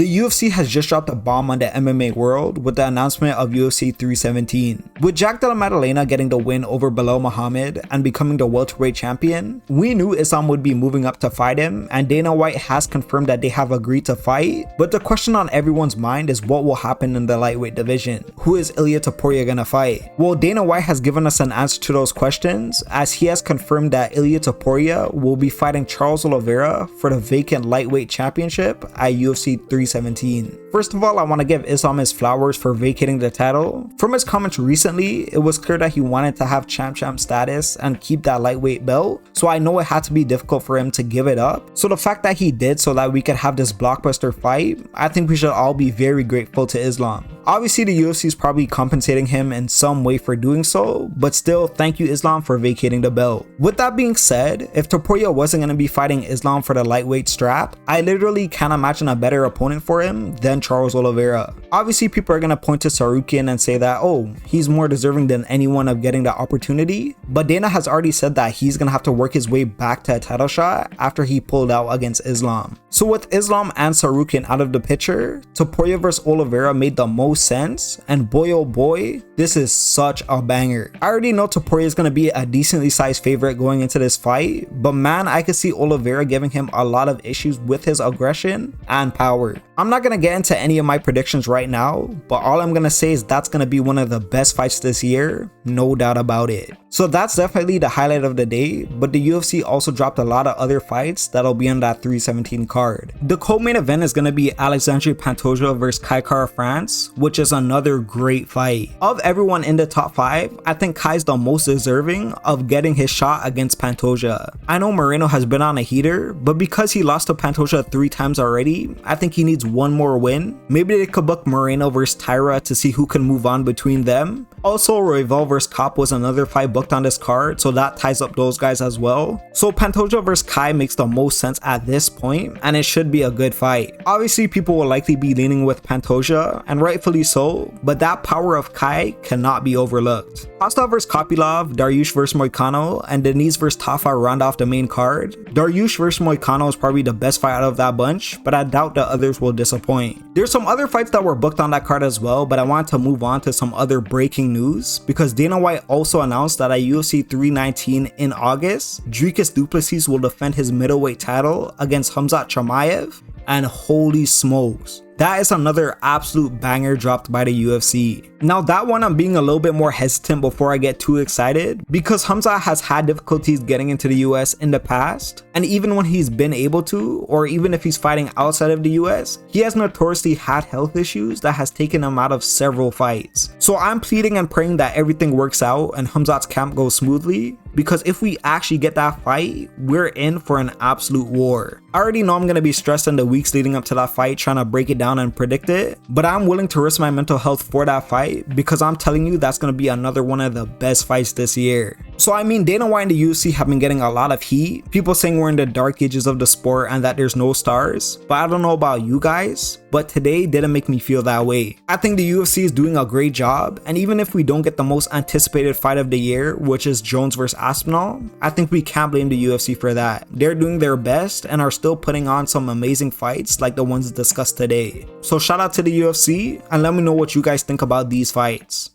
The UFC has just dropped a bomb on the MMA world with the announcement of UFC 317. With Jack Della Maddalena getting the win over Belal Muhammad and becoming the welterweight champion, we knew Islam would be moving up to fight him, and Dana White has confirmed that they have agreed to fight. But the question on everyone's mind is what will happen in the lightweight division. Who is Ilia Topuria gonna fight? Well, Dana White has given us an answer to those questions, as he has confirmed that Ilia Topuria will be fighting Charles Oliveira for the vacant lightweight championship at UFC 317. First of all, I want to give Islam his flowers for vacating the title. From his comments recently, it was clear that he wanted to have champ status and keep that lightweight belt, so I know it had to be difficult for him to give it up. So the fact that he did so that we could have this blockbuster fight, I think we should all be very grateful to Islam. Obviously, the UFC is probably compensating him in some way for doing so, but still, thank you Islam for vacating the belt. With that being said, if Topuria wasn't going to be fighting Islam for the lightweight strap, I literally can't imagine a better opponent for him than Charles Oliveira. Obviously, people are going to point to Sarukian and say that, oh, he's more deserving than anyone of getting the opportunity, but Dana has already said that he's going to have to work his way back to a title shot after he pulled out against Islam. So with Islam and Sarukian out of the picture, Topuria vs Oliveira made the most sense, and boy oh boy, this is such a banger. I already know Topuria is going to be a decently sized favorite going into this fight, but man, I could see Oliveira giving him a lot of issues with his aggression and power. I'm not going to get into any of my predictions right now, but all I'm going to say is that's going to be one of the best fights this year, no doubt about it. So that's definitely the highlight of the day, but the UFC also dropped a lot of other fights that'll be on that 317 card. The co-main event is going to be Alexandre Pantoja vs Kai Kara-France, which is another great fight. Of everyone in the top 5, I think Kai's the most deserving of getting his shot against Pantoja. I know Moreno has been on a heater, but because he lost to Pantoja 3 times already, I think he needs one more win. Maybe they could book Moreno vs Tyra to see who can move on between them. Also, Royval vs Cop was another fight booked on this card, so that ties up those guys as well. So Pantoja vs Kai makes the most sense at this point, and it should be a good fight. Obviously, people will likely be leaning with Pantoja, and rightfully so, but that power of Kai cannot be overlooked. Costa vs Kopylov, Dariush vs Moicano, and Denise vs Tafa round off the main card. Dariush vs Moicano is probably the best fight out of that bunch, but I doubt the others will disappoint. There's some other fights that were booked on that card as well, but I want to move on to some other breaking news, because Dana White also announced that at UFC 319 in August, Dricus Du Plessis will defend his middleweight title against Khamzat Chimaev, and holy smokes, that is another absolute banger dropped by the UFC. Now that one I'm being a little bit more hesitant before I get too excited, because Khamzat has had difficulties getting into the US in the past, and even when he's been able to, or even if he's fighting outside of the US, he has notoriously had health issues that has taken him out of several fights. So I'm pleading and praying that everything works out and Khamzat's camp goes smoothly, because if we actually get that fight, we're in for an absolute war. I already know I'm going to be stressed in the weeks leading up to that fight trying to break it down and predict it, but I'm willing to risk my mental health for that fight, because I'm telling you that's going to be another one of the best fights this year. So I mean, Dana White and the UFC have been getting a lot of heat, people saying we're in the dark ages of the sport and that there's no stars, but I don't know about you guys, but today didn't make me feel that way. I think the UFC is doing a great job, and even if we don't get the most anticipated fight of the year, which is Jones vs Aspinall, I think we can't blame the UFC for that. They're doing their best and are still putting on some amazing fights like the ones discussed today. So shout out to the UFC, and let me know what you guys think about these fights.